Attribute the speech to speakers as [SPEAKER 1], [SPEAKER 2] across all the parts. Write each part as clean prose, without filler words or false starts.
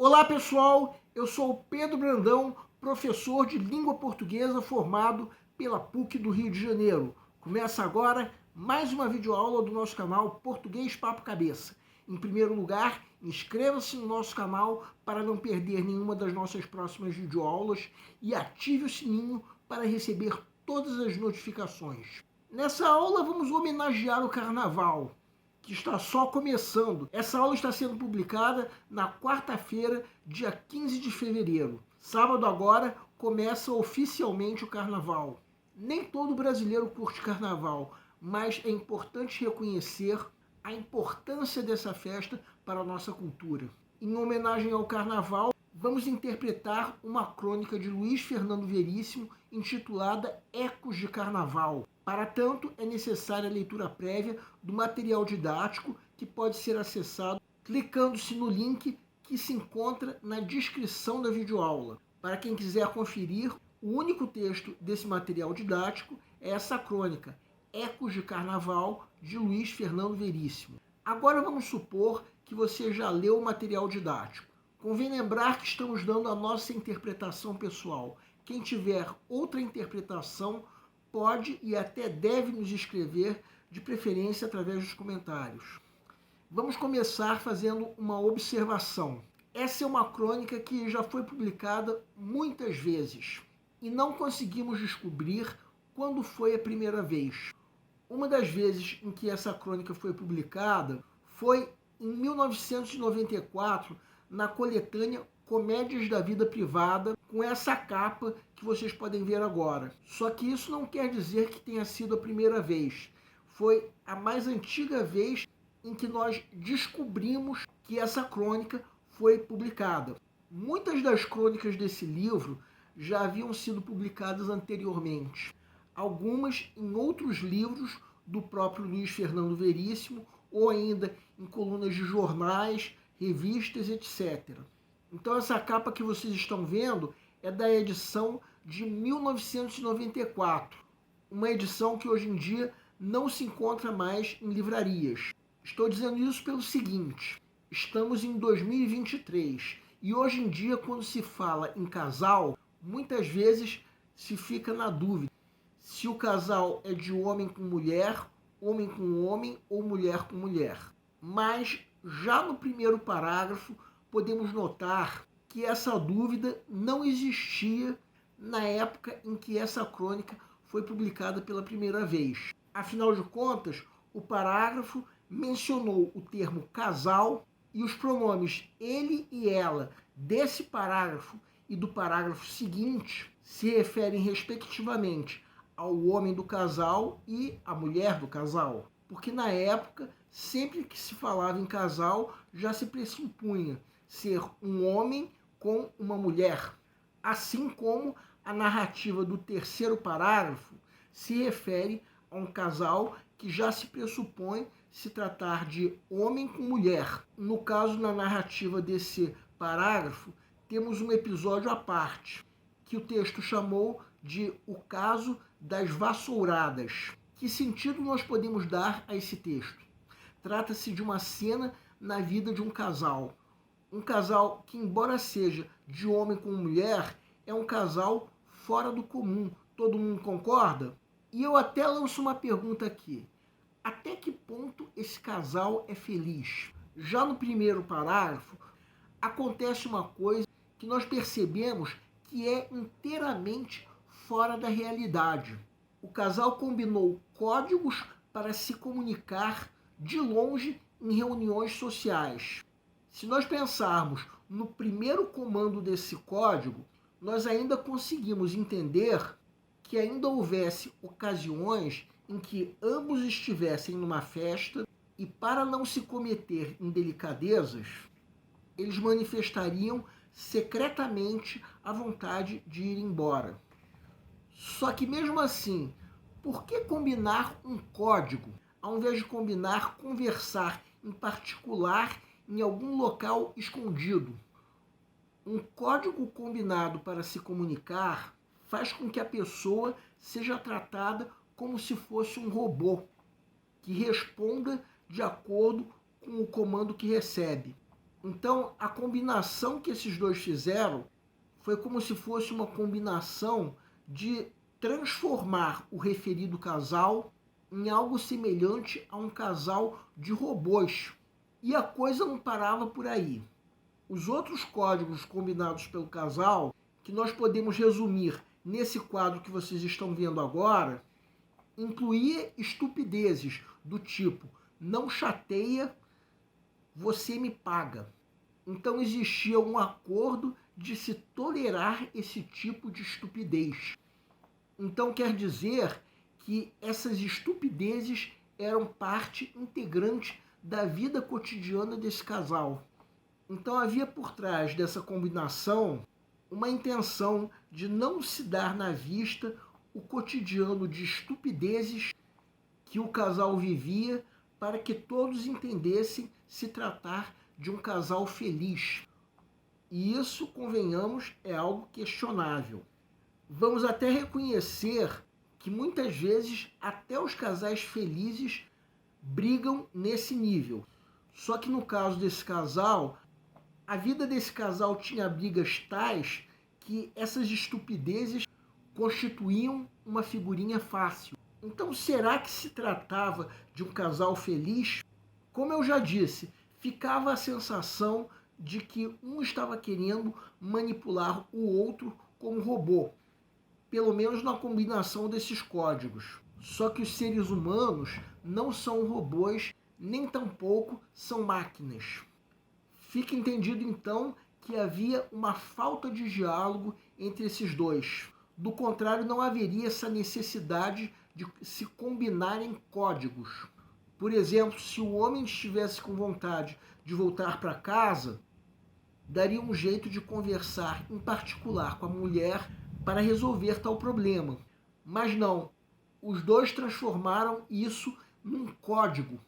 [SPEAKER 1] Olá pessoal, eu sou o Pedro Brandão, professor de língua portuguesa formado pela PUC do Rio de Janeiro. Começa agora mais uma videoaula do nosso canal Português Papo Cabeça. Em primeiro lugar, inscreva-se no nosso canal para não perder nenhuma das nossas próximas videoaulas e ative o sininho para receber todas as notificações. Nessa aula vamos homenagear o Carnaval, que está só começando. Essa aula está sendo publicada na quarta-feira, dia 15 de fevereiro. Sábado agora começa oficialmente o Carnaval. Nem todo brasileiro curte Carnaval, mas é importante reconhecer a importância dessa festa para a nossa cultura. Em homenagem ao Carnaval, vamos interpretar uma crônica de Luiz Fernando Veríssimo intitulada Ecos de Carnaval. Para tanto, é necessária a leitura prévia do material didático que pode ser acessado clicando-se no link que se encontra na descrição da videoaula. Para quem quiser conferir, o único texto desse material didático é essa crônica, Ecos de Carnaval, de Luiz Fernando Veríssimo. Agora vamos supor que você já leu o material didático. Convém lembrar que estamos dando a nossa interpretação pessoal. Quem tiver outra interpretação pode e até deve nos escrever, de preferência através dos comentários. Vamos começar fazendo uma observação. Essa é uma crônica que já foi publicada muitas vezes e não conseguimos descobrir quando foi a primeira vez. Uma das vezes em que essa crônica foi publicada foi em 1994, na coletânea Comédias da Vida Privada, com essa capa que vocês podem ver agora. Só que isso não quer dizer que tenha sido a primeira vez. Foi a mais antiga vez em que nós descobrimos que essa crônica foi publicada. Muitas das crônicas desse livro já haviam sido publicadas anteriormente. Algumas em outros livros do próprio Luiz Fernando Veríssimo, ou ainda em colunas de jornais, revistas, etc. Então essa capa que vocês estão vendo é da edição de 1994, uma edição que hoje em dia não se encontra mais em livrarias. Estou dizendo isso pelo seguinte: estamos em 2023 e hoje em dia, quando se fala em casal, muitas vezes se fica na dúvida se o casal é de homem com mulher ou mulher com mulher. Mas já no primeiro parágrafo podemos notar que essa dúvida não existia na época em que essa crônica foi publicada pela primeira vez. Afinal de contas, o parágrafo mencionou o termo casal e os pronomes ele e ela desse parágrafo e do parágrafo seguinte se referem respectivamente ao homem do casal e à mulher do casal. Porque na época, sempre que se falava em casal, já se pressupunha ser um homem com uma mulher. Assim como a narrativa do terceiro parágrafo se refere a um casal que já se pressupõe se tratar de homem com mulher. No caso, na narrativa desse parágrafo, temos um episódio à parte, que o texto chamou de O Caso das Vassouradas. Que sentido nós podemos dar a esse texto? Trata-se de uma cena na vida de um casal. Um casal que, embora seja de homem com mulher, é um casal fora do comum. Todo mundo concorda? E eu até lanço uma pergunta aqui. Até que ponto esse casal é feliz? Já no primeiro parágrafo, acontece uma coisa que nós percebemos que é inteiramente fora da realidade. O casal combinou códigos para se comunicar de longe em reuniões sociais. Se nós pensarmos no primeiro comando desse código, nós ainda conseguimos entender que ainda houvesse ocasiões em que ambos estivessem numa festa e, para não se cometer indelicadezas, eles manifestariam secretamente a vontade de ir embora. Só que mesmo assim, por que combinar um código, ao invés de combinar conversar em particular em algum local escondido? Um código combinado para se comunicar faz com que a pessoa seja tratada como se fosse um robô, que responda de acordo com o comando que recebe. Então, a combinação que esses dois fizeram foi como se fosse uma combinação de transformar o referido casal em algo semelhante a um casal de robôs. E a coisa não parava por aí. Os outros códigos combinados pelo casal, que nós podemos resumir nesse quadro que vocês estão vendo agora, incluía estupidezes do tipo: não chateia, você me paga. Então existia um acordo de se tolerar esse tipo de estupidez. Então quer dizer que essas estupidezes eram parte integrante da vida cotidiana desse casal. Então havia por trás dessa combinação uma intenção de não se dar na vista o cotidiano de estupidezes que o casal vivia, para que todos entendessem se tratar de um casal feliz. E isso, convenhamos, é algo questionável. Vamos até reconhecer que muitas vezes até os casais felizes brigam nesse nível. Só que no caso desse casal, a vida desse casal tinha brigas tais que essas estupidezes constituíam uma figurinha fácil. Então, será que se tratava de um casal feliz? Como eu já disse, ficava a sensação de que um estava querendo manipular o outro como robô, pelo menos na combinação desses códigos. Só que os seres humanos não são robôs, nem tampouco são máquinas. Fica entendido então que havia uma falta de diálogo entre esses dois. Do contrário, não haveria essa necessidade de se combinarem códigos. Por exemplo, se o homem estivesse com vontade de voltar para casa, daria um jeito de conversar em particular com a mulher para resolver tal problema. Mas não, os dois transformaram isso num código.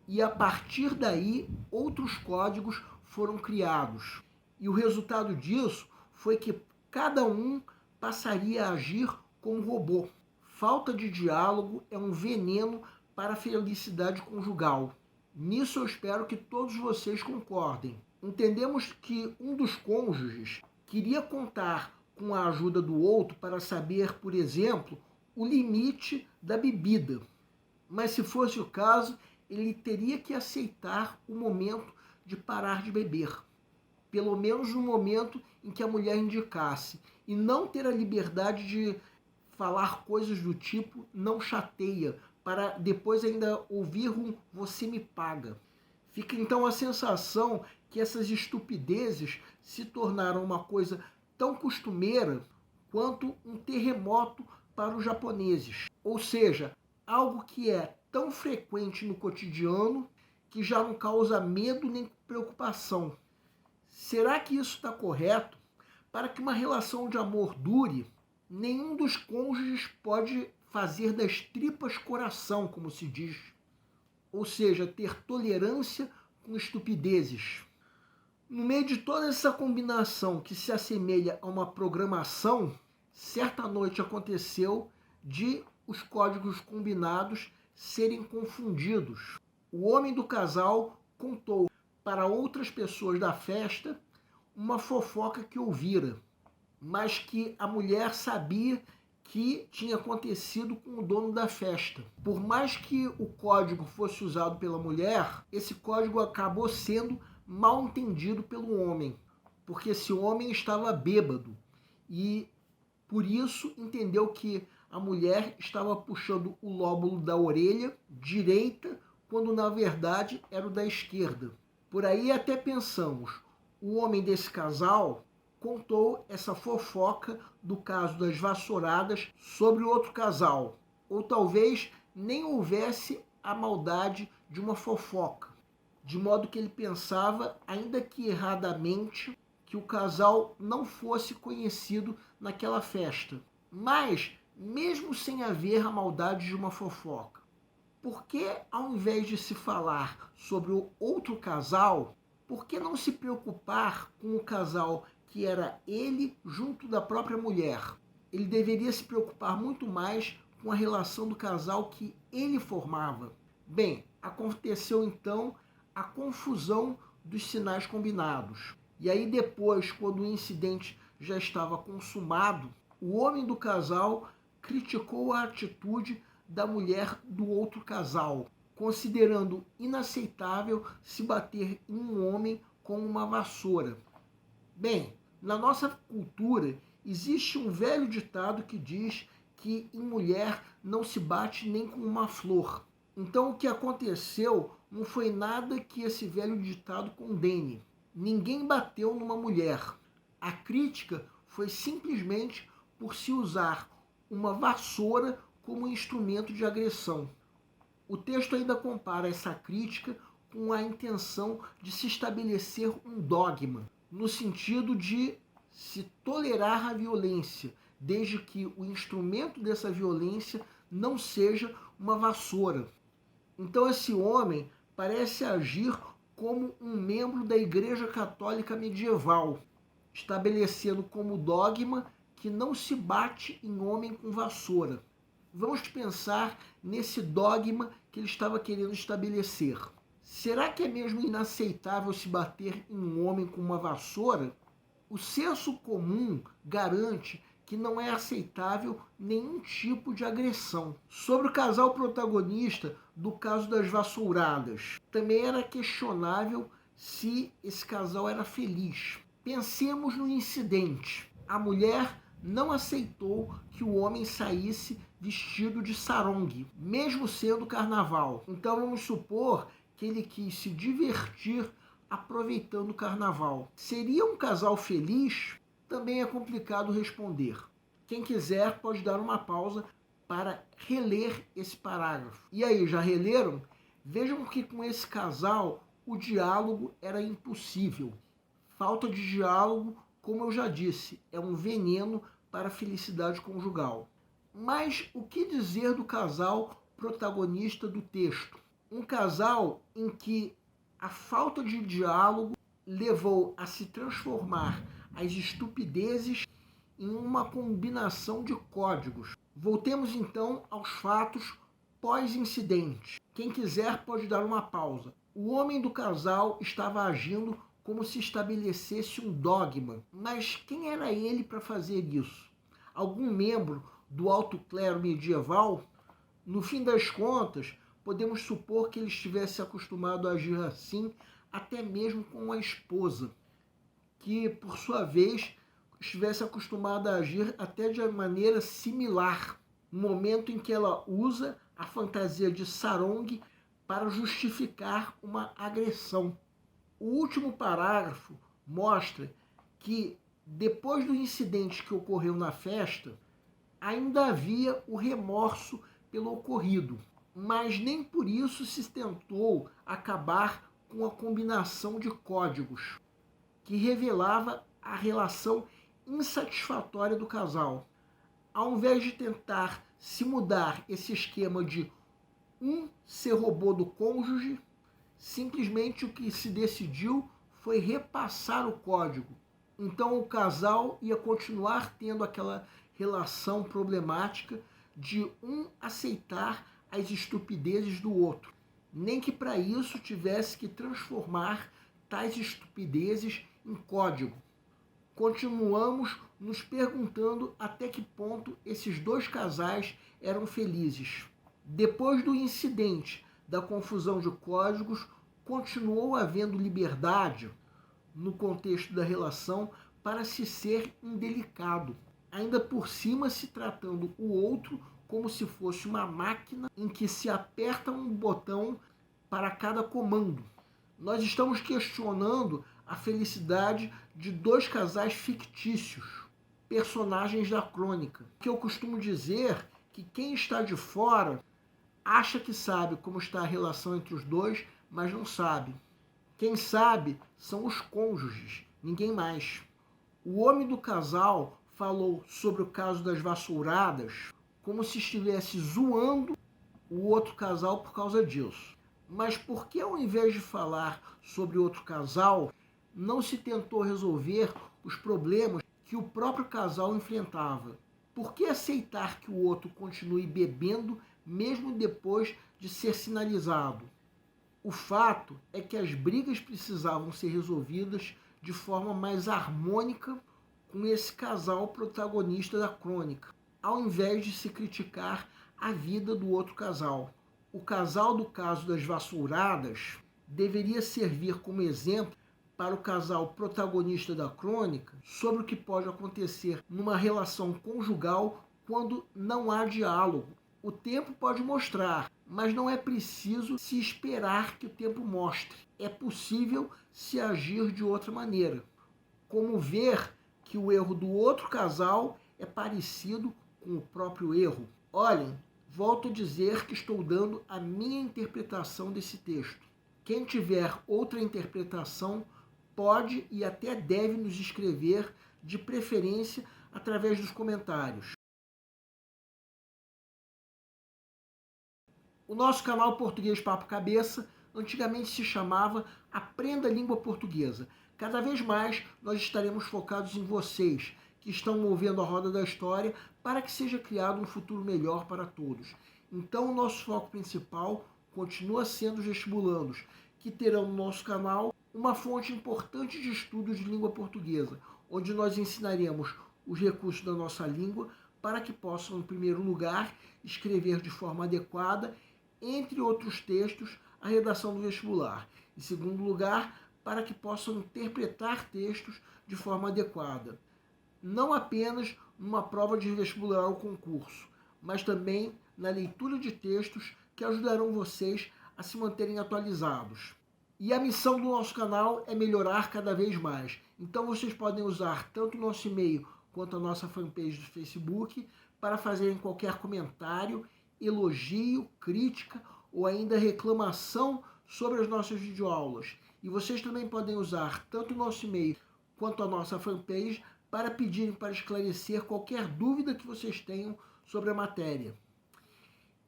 [SPEAKER 1] E a partir daí, outros códigos foram criados. E o resultado disso foi que cada um passaria a agir como robô. Falta de diálogo é um veneno para a felicidade conjugal. Nisso eu espero que todos vocês concordem. Entendemos que um dos cônjuges queria contar com a ajuda do outro para saber, por exemplo, o limite da bebida. Mas se fosse o caso, ele teria que aceitar o momento de parar de beber. Pelo menos no momento em que a mulher indicasse. E não ter a liberdade de falar coisas do tipo não chateia, para depois ainda ouvir um você me paga. Fica então a sensação que essas estupidezes se tornaram uma coisa tão costumeira quanto um terremoto para os japoneses. Ou seja, algo que é tão frequente no cotidiano que já não causa medo nem preocupação. Será que isso está correto? Para que uma relação de amor dure, nenhum dos cônjuges pode fazer das tripas coração, como se diz. Ou seja, ter tolerância com estupidezes. No meio de toda essa combinação que se assemelha a uma programação, certa noite aconteceu de os códigos combinados serem confundidos. O homem do casal contou para outras pessoas da festa uma fofoca que ouvira, mas que a mulher sabia que tinha acontecido com o dono da festa. Por mais que o código fosse usado pela mulher, esse código acabou sendo mal entendido pelo homem, porque esse homem estava bêbado e por isso entendeu que a mulher estava puxando o lóbulo da orelha direita, quando na verdade era o da esquerda. Por aí até pensamos, o homem desse casal contou essa fofoca do caso das vassouradas sobre o outro casal. Ou talvez nem houvesse a maldade de uma fofoca, de modo que ele pensava, ainda que erradamente, que o casal não fosse conhecido naquela festa. Mas, mesmo sem haver a maldade de uma fofoca, por que, ao invés de se falar sobre o outro casal, por que não se preocupar com o casal que era ele junto da própria mulher? Ele deveria se preocupar muito mais com a relação do casal que ele formava. Bem, aconteceu então a confusão dos sinais combinados. E aí depois, quando o incidente já estava consumado, o homem do casal criticou a atitude da mulher do outro casal, considerando inaceitável se bater em um homem com uma vassoura. Bem, na nossa cultura existe um velho ditado que diz que em mulher não se bate nem com uma flor. Então o que aconteceu não foi nada que esse velho ditado condene. Ninguém bateu numa mulher. A crítica foi simplesmente por se usar uma vassoura como instrumento de agressão. O texto ainda compara essa crítica com a intenção de se estabelecer um dogma, no sentido de se tolerar a violência, desde que o instrumento dessa violência não seja uma vassoura. Então esse homem parece agir como um membro da Igreja Católica medieval, estabelecendo como dogma que não se bate em homem com vassoura. Vamos pensar nesse dogma que ele estava querendo estabelecer. Será que é mesmo inaceitável se bater em um homem com uma vassoura? O senso comum garante que não é aceitável nenhum tipo de agressão. Sobre o casal protagonista do caso das vassouradas, também era questionável se esse casal era feliz. Pensemos no incidente. A mulher não aceitou que o homem saísse vestido de sarong, mesmo sendo carnaval. Então vamos supor que ele quis se divertir aproveitando o carnaval. Seria um casal feliz? Também é complicado responder. Quem quiser pode dar uma pausa para reler esse parágrafo. E aí, já releram? Vejam que com esse casal o diálogo era impossível. Falta de diálogo, como eu já disse, é um veneno para a felicidade conjugal. Mas o que dizer do casal protagonista do texto? Um casal em que a falta de diálogo levou a se transformar as estupidezes em uma combinação de códigos. Voltemos então aos fatos pós-incidente. Quem quiser pode dar uma pausa. O homem do casal estava agindo como se estabelecesse um dogma. Mas quem era ele para fazer isso? Algum membro do alto clero medieval? No fim das contas, podemos supor que ele estivesse acostumado a agir assim até mesmo com a esposa, que, por sua vez, estivesse acostumada a agir até de maneira similar, no momento em que ela usa a fantasia de sarong para justificar uma agressão. O último parágrafo mostra que, depois do incidente que ocorreu na festa, ainda havia o remorso pelo ocorrido, mas nem por isso se tentou acabar com a combinação de códigos que revelava a relação insatisfatória do casal. Ao invés de tentar se mudar esse esquema de um ser robô do cônjuge, simplesmente o que se decidiu foi repassar o código. Então o casal ia continuar tendo aquela relação problemática de um aceitar as estupidezes do outro, nem que para isso tivesse que transformar tais estupidezes em código. Continuamos nos perguntando até que ponto esses dois casais eram felizes. Depois do incidente da confusão de códigos, continuou havendo liberdade no contexto da relação para se ser indelicado, ainda por cima se tratando o outro como se fosse uma máquina em que se aperta um botão para cada comando. Nós estamos questionando a felicidade de dois casais fictícios, personagens da crônica. O que eu costumo dizer que quem está de fora acha que sabe como está a relação entre os dois, mas não sabe. Quem sabe são os cônjuges, ninguém mais. O homem do casal falou sobre o caso das vassouradas como se estivesse zoando o outro casal por causa disso. Mas por que, ao invés de falar sobre outro casal, não se tentou resolver os problemas que o próprio casal enfrentava? Por que aceitar que o outro continue bebendo mesmo depois de ser sinalizado? O fato é que as brigas precisavam ser resolvidas de forma mais harmônica com esse casal protagonista da crônica, ao invés de se criticar a vida do outro casal. O casal do caso das vassouradas deveria servir como exemplo para o casal protagonista da crônica sobre o que pode acontecer numa relação conjugal quando não há diálogo. O tempo pode mostrar, mas não é preciso se esperar que o tempo mostre. É possível se agir de outra maneira, como ver que o erro do outro casal é parecido com o próprio erro. Olhem, volto a dizer que estou dando a minha interpretação desse texto. Quem tiver outra interpretação pode e até deve nos escrever, de preferência através dos comentários. O nosso canal Português Papo Cabeça antigamente se chamava Aprenda a Língua Portuguesa. Cada vez mais nós estaremos focados em vocês, que estão movendo a roda da história para que seja criado um futuro melhor para todos. Então o nosso foco principal continua sendo os vestibulandos, que terão no nosso canal uma fonte importante de estudos de língua portuguesa, onde nós ensinaremos os recursos da nossa língua para que possam, em primeiro lugar, escrever de forma adequada, entre outros textos, a redação do vestibular. Em segundo lugar, para que possam interpretar textos de forma adequada. Não apenas numa prova de vestibular ou concurso, mas também na leitura de textos que ajudarão vocês a se manterem atualizados. E a missão do nosso canal é melhorar cada vez mais. Então vocês podem usar tanto o nosso e-mail quanto a nossa fanpage do Facebook para fazerem qualquer comentário, elogio, crítica ou ainda reclamação sobre as nossas videoaulas. E vocês também podem usar tanto o nosso e-mail quanto a nossa fanpage para pedirem para esclarecer qualquer dúvida que vocês tenham sobre a matéria.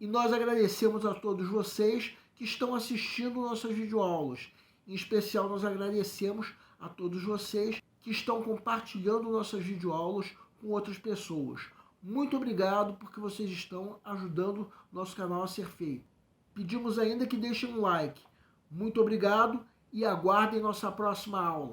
[SPEAKER 1] E nós agradecemos a todos vocês que estão assistindo nossas videoaulas. Em especial, nós agradecemos a todos vocês que estão compartilhando nossas videoaulas com outras pessoas. Muito obrigado porque vocês estão ajudando nosso canal a ser feito. Pedimos ainda que deixem um like. Muito obrigado e aguardem nossa próxima aula.